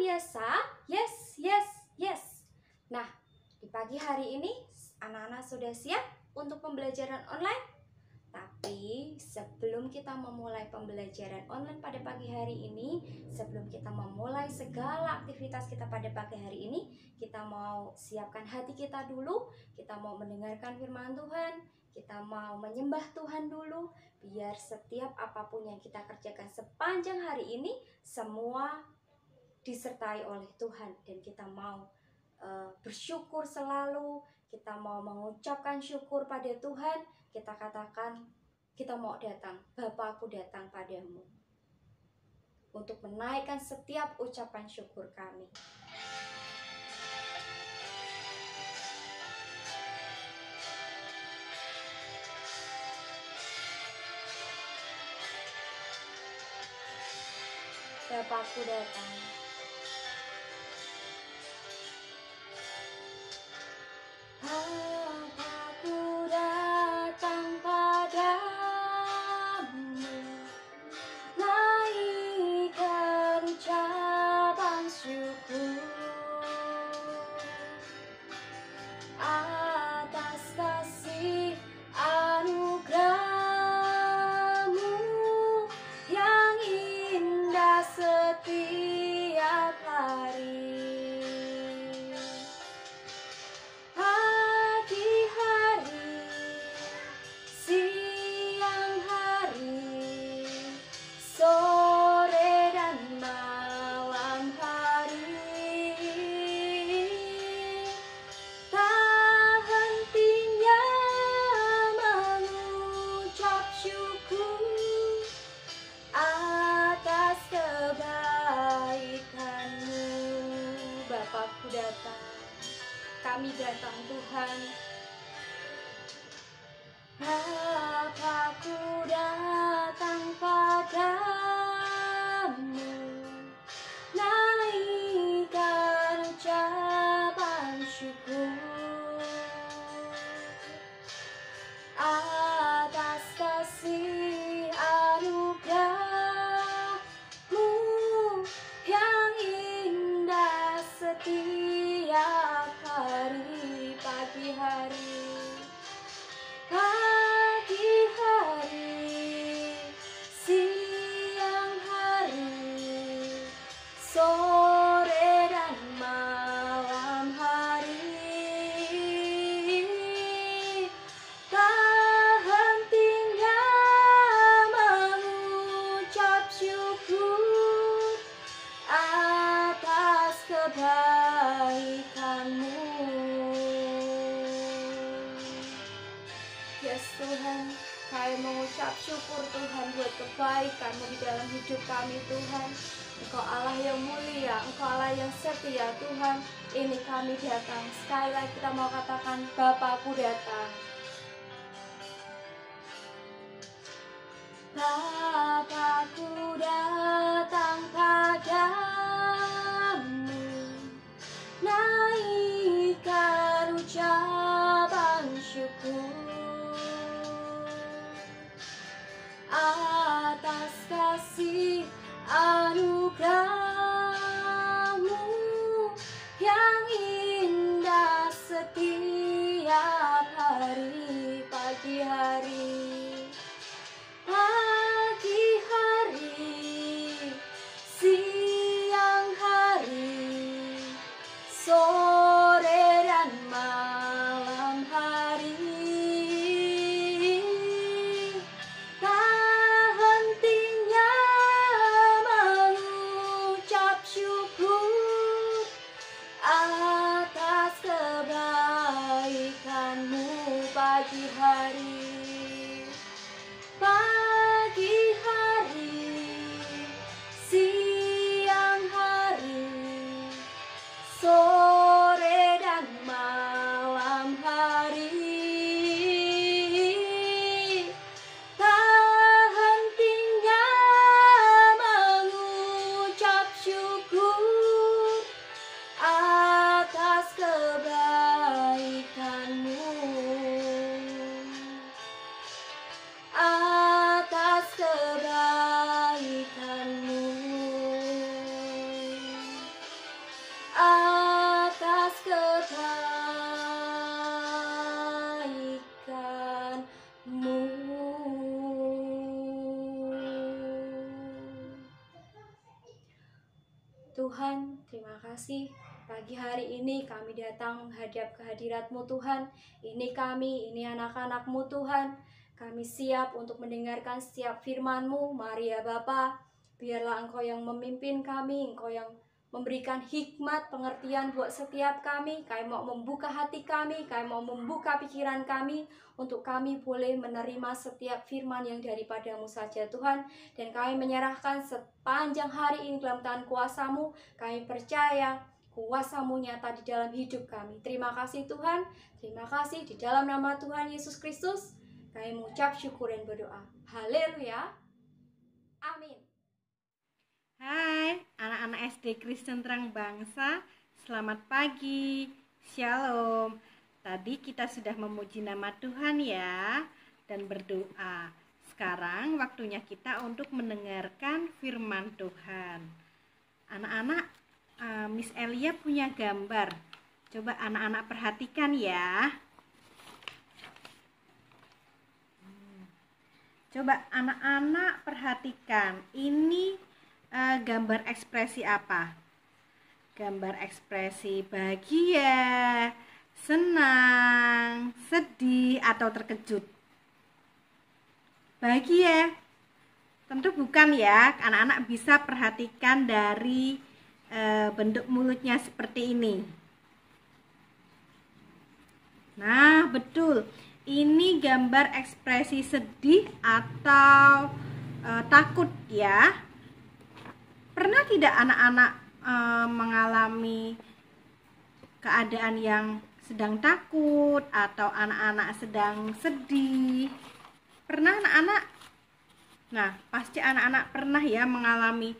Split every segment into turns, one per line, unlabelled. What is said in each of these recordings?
biasa, yes, yes, yes. Nah, di pagi hari ini anak-anak sudah siap untuk pembelajaran online? Tapi sebelum kita memulai pembelajaran online pada pagi hari ini, sebelum kita memulai segala aktivitas kita pada pagi hari ini, kita mau siapkan hati kita dulu, kita mau mendengarkan firman Tuhan, kita mau menyembah Tuhan dulu, biar setiap apapun yang kita kerjakan sepanjang hari ini, semua disertai oleh Tuhan, dan kita mau bersyukur selalu, kita mau mengucapkan syukur pada Tuhan, kita katakan, kita mau datang, Bapa, aku datang padamu untuk menaikkan setiap ucapan syukur kami. Bapa, aku datang. Aku datang padamu, naikkan ucapan syukur atas kasih anugerah-Mu yang indah setiap hari. Pagi hari, siang hari, sore dan malam hari, tak hentinya mengucap syukur atas kebaikan-Mu. Bapakku datang, kami datang Tuhan. Bapakku datang padamu, naikkan ucapan syukur atas kasih anugerah-Mu yang indah setiap hari. Pagi hari, pagi hari, siang hari, sore dan malam hari, tak hentinya mengucap syukur atas kebaikan-Mu. Yes Tuhan, kami mengucap syukur Tuhan buat kebaikan-Mu di dalam hidup kami Tuhan. Engkau Allah yang mulia, Engkau Allah yang setia Tuhan. Ini kami datang, sekali lagi kita mau katakan, Bapakku datang. Bapakku datang padamu, naikkan ucapan syukur atas kasih anugerah-Mu yang indah setiap hari. Pagi hari, pagi hari, Tuhan, terima kasih. Pagi hari ini kami datang menghadap kehadirat-Mu Tuhan. Ini kami, ini anak-anak-Mu Tuhan. Kami siap untuk mendengarkan setiap firman-Mu. Mari ya Bapa, biarlah Engkau yang memimpin kami, Engkau yang memberikan hikmat, pengertian buat setiap kami. Kami mau membuka hati kami, kami mau membuka pikiran kami, untuk kami boleh menerima setiap firman yang daripada-Mu saja Tuhan. Dan kami menyerahkan sepanjang hari ini dalam tangan kuasa-Mu. Kami percaya kuasa-Mu nyata di dalam hidup kami. Terima kasih Tuhan, terima kasih di dalam nama Tuhan Yesus Kristus. Kami mengucap syukur dan berdoa. Haleluya. Amin.
Hai anak-anak SD Kristen Terang Bangsa, selamat pagi, Shalom. Tadi kita sudah memuji nama Tuhan ya, dan berdoa. Sekarang waktunya kita untuk mendengarkan firman Tuhan. Anak-anak, Miss Elia punya gambar. Coba anak-anak perhatikan ya. Coba anak-anak perhatikan, ini gambar ekspresi apa? Gambar ekspresi bahagia, senang, sedih, atau terkejut? Bahagia? Tentu bukan ya. Anak-anak bisa perhatikan dari bentuk mulutnya seperti ini. Nah, betul. Ini gambar ekspresi sedih atau takut ya. Pernah tidak anak-anak mengalami keadaan yang sedang takut atau anak-anak sedang sedih? Pernah anak-anak? Nah, pasti anak-anak pernah ya mengalami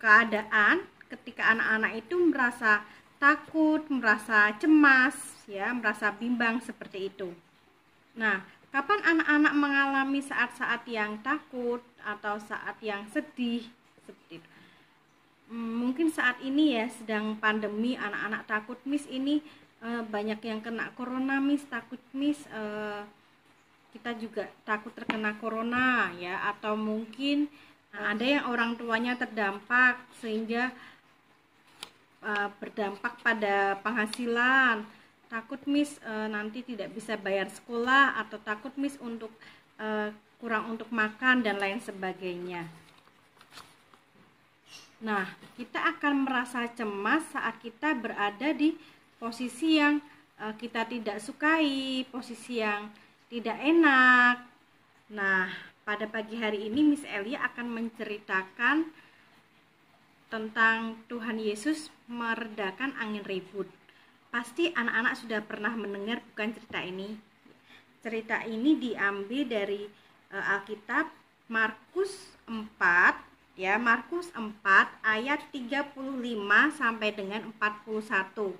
keadaan ketika anak-anak itu merasa takut, merasa cemas, ya, merasa bimbang seperti itu. Nah, kapan anak-anak mengalami saat-saat yang takut atau saat yang sedih? Seperti itu. Mungkin saat ini ya sedang pandemi, anak-anak takut, Miss, ini banyak yang kena corona, Miss, takut, Miss, kita juga takut terkena corona ya, atau mungkin ada yang orang tuanya terdampak sehingga berdampak pada penghasilan, takut, Miss, nanti tidak bisa bayar sekolah, atau takut, Miss, untuk kurang untuk makan dan lain sebagainya. Nah, kita akan merasa cemas saat kita berada di posisi yang kita tidak sukai, posisi yang tidak enak. Nah, pada pagi hari ini Miss Elia akan menceritakan tentang Tuhan Yesus meredakan angin ribut. Pasti anak-anak sudah pernah mendengar bukan cerita ini. Cerita ini diambil dari Alkitab Markus 4. Ya, Markus 4 ayat 35 sampai dengan 41.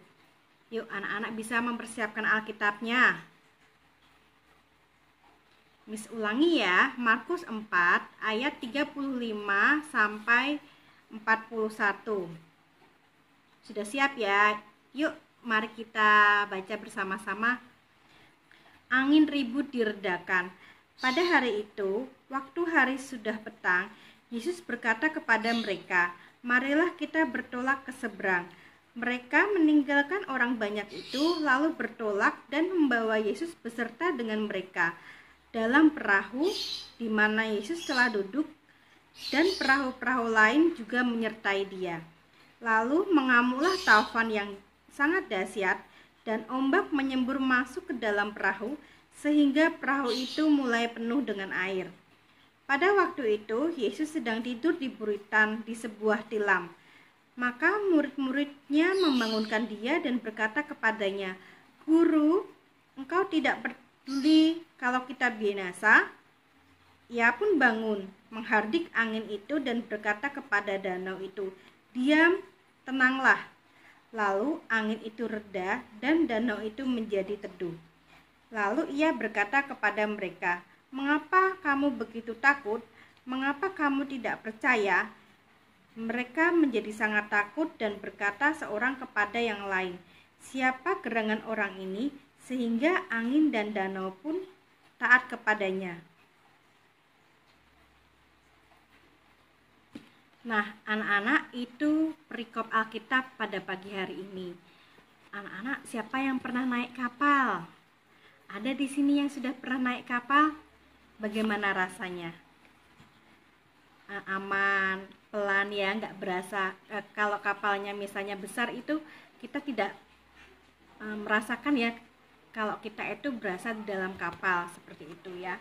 Yuk, anak-anak bisa mempersiapkan Alkitabnya. Miss ulangi ya, Markus 4 ayat 35 sampai 41. Sudah siap ya? Yuk, mari kita baca bersama-sama. Angin ribut diredakan. Pada hari itu, waktu hari sudah petang, Yesus berkata kepada mereka, "Marilah kita bertolak ke seberang." Mereka meninggalkan orang banyak itu, lalu bertolak dan membawa Yesus beserta dengan mereka dalam perahu di mana Yesus telah duduk, dan perahu-perahu lain juga menyertai dia. Lalu mengamuklah taufan yang sangat dahsyat, dan ombak menyembur masuk ke dalam perahu, sehingga perahu itu mulai penuh dengan air. Pada waktu itu, Yesus sedang tidur di buritan di sebuah tilam. Maka murid-muridnya membangunkan dia dan berkata kepadanya, "Guru, engkau tidak peduli kalau kita binasa?" Ia pun bangun, menghardik angin itu dan berkata kepada danau itu, "Diam, tenanglah." Lalu angin itu reda dan danau itu menjadi teduh. Lalu ia berkata kepada mereka, "Mengapa kamu begitu takut? Mengapa kamu tidak percaya?" Mereka menjadi sangat takut dan berkata seorang kepada yang lain, "Siapa gerangan orang ini sehingga angin dan danau pun taat kepadanya?" Nah, anak-anak, itu perikop Alkitab pada pagi hari ini. Anak-anak, siapa yang pernah naik kapal? Ada di sini yang sudah pernah naik kapal? Bagaimana rasanya? Aman, pelan ya, nggak berasa. Kalau kapalnya misalnya besar itu kita tidak merasakan ya, kalau kita itu berasa di dalam kapal seperti itu ya.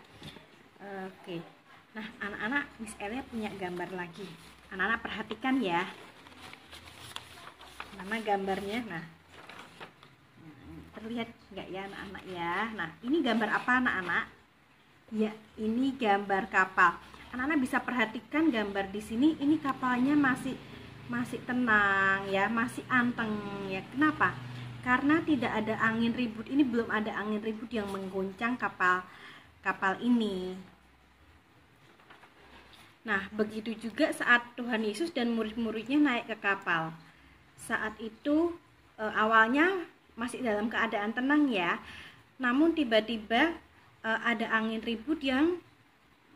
Oke. Nah, anak-anak, Miss Elia punya gambar lagi. Anak-anak perhatikan ya. Mana gambarnya? Nah, terlihat nggak ya anak-anak ya? Nah, ini gambar apa anak-anak? Ya, ini gambar kapal. Anak-anak bisa perhatikan gambar di sini. Ini kapalnya masih tenang ya, masih anteng ya. Kenapa? Karena tidak ada angin ribut. Ini belum ada angin ribut yang mengguncang kapal ini. Nah, begitu juga saat Tuhan Yesus dan murid-muridnya naik ke kapal. Saat itu awalnya masih dalam keadaan tenang ya. Namun tiba-tiba ada angin ribut yang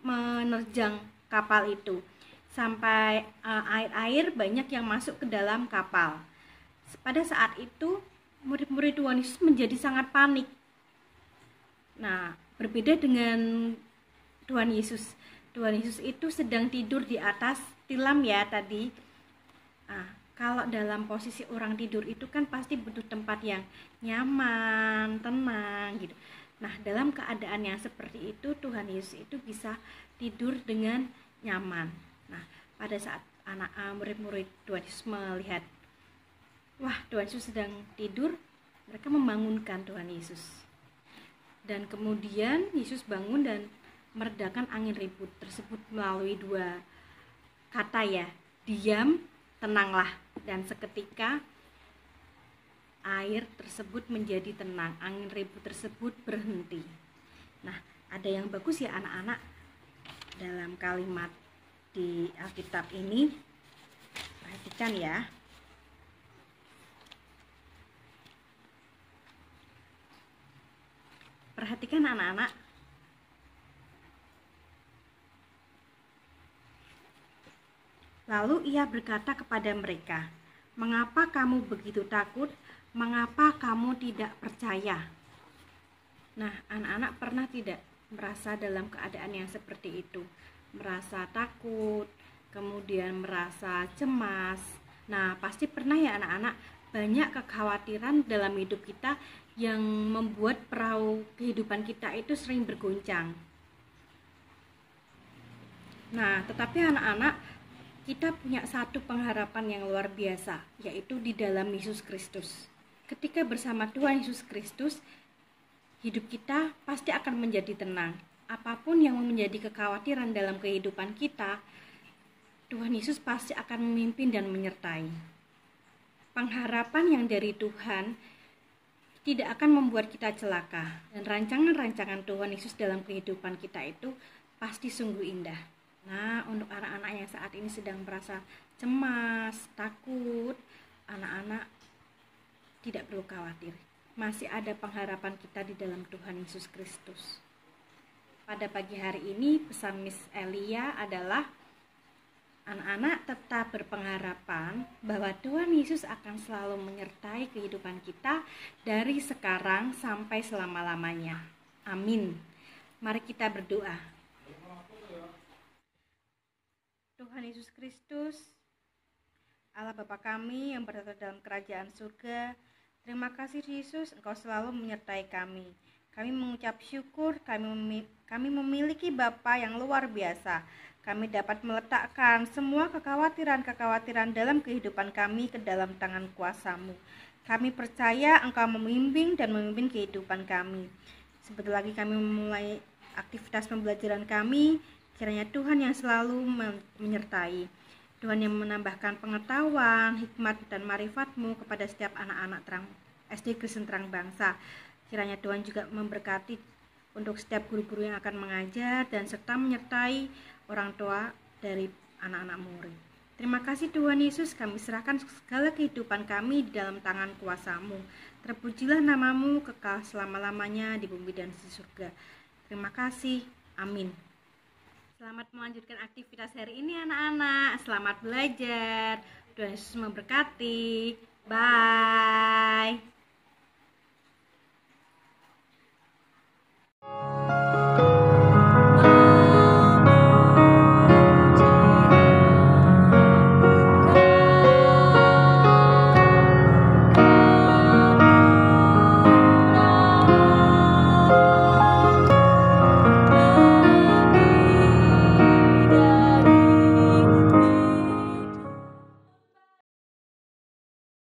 menerjang kapal itu. Sampai air-air banyak yang masuk ke dalam kapal. Pada saat itu murid-murid Tuhan Yesus menjadi sangat panik. Nah, berbeda dengan Tuhan Yesus. Tuhan Yesus itu sedang tidur di atas tilam ya tadi. Nah, kalau dalam posisi orang tidur itu kan pasti butuh tempat yang nyaman, tenang gitu. Nah, dalam keadaan yang seperti itu Tuhan Yesus itu bisa tidur dengan nyaman. Nah, pada saat murid-murid Tuhan Yesus melihat, wah, Tuhan Yesus sedang tidur, mereka membangunkan Tuhan Yesus. Dan kemudian Yesus bangun dan meredakan angin ribut tersebut melalui dua kata ya, diam, tenanglah. Dan seketika air tersebut menjadi tenang, angin ribut tersebut berhenti. Nah, ada yang bagus ya anak-anak dalam kalimat di Alkitab ini. Perhatikan ya. Perhatikan anak-anak. Lalu ia berkata kepada mereka, "Mengapa kamu begitu takut? Mengapa kamu tidak percaya?" Nah, anak-anak pernah tidak merasa dalam keadaan yang seperti itu? Merasa takut, kemudian merasa cemas. Nah, pasti pernah ya anak-anak, banyak kekhawatiran dalam hidup kita yang membuat perahu kehidupan kita itu sering berguncang. Nah, tetapi anak-anak, kita punya satu pengharapan yang luar biasa, yaitu di dalam Yesus Kristus. Ketika bersama Tuhan Yesus Kristus, hidup kita pasti akan menjadi tenang. Apapun yang menjadi kekhawatiran dalam kehidupan kita, Tuhan Yesus pasti akan memimpin dan menyertai. Pengharapan yang dari Tuhan tidak akan membuat kita celaka. Dan rancangan-rancangan Tuhan Yesus dalam kehidupan kita itu pasti sungguh indah. Nah, untuk anak-anak yang saat ini sedang merasa cemas, takut, anak-anak tidak perlu khawatir. Masih ada pengharapan kita di dalam Tuhan Yesus Kristus. Pada pagi hari ini pesan Miss Elia adalah anak-anak tetap berpengharapan bahwa Tuhan Yesus akan selalu menyertai kehidupan kita dari sekarang sampai selama-lamanya. Amin. Mari kita berdoa. Tuhan Yesus Kristus, Allah Bapa kami yang berada dalam kerajaan surga, terima kasih Yesus, Engkau selalu menyertai kami. Kami mengucap syukur, kami memiliki Bapa yang luar biasa. Kami dapat meletakkan semua kekhawatiran-kekhawatiran dalam kehidupan kami ke dalam tangan kuasa-Mu. Kami percaya Engkau memimpin dan memimpin kehidupan kami. Sebentar lagi kami memulai aktivitas pembelajaran kami, kiranya Tuhan yang selalu menyertai. Tuhan yang menambahkan pengetahuan, hikmat, dan marifat-Mu kepada setiap anak-anak SD Kristen Terang Bangsa. Kiranya Tuhan juga memberkati untuk setiap guru-guru yang akan mengajar dan serta menyertai orang tua dari anak-anak murid. Terima kasih Tuhan Yesus, kami serahkan segala kehidupan kami di dalam tangan kuasa-Mu. Terpujilah nama-Mu kekal selama-lamanya di bumi dan di surga. Terima kasih. Amin. Selamat melanjutkan aktivitas hari ini anak-anak. Selamat belajar. Tuhan Yesus memberkati. Bye.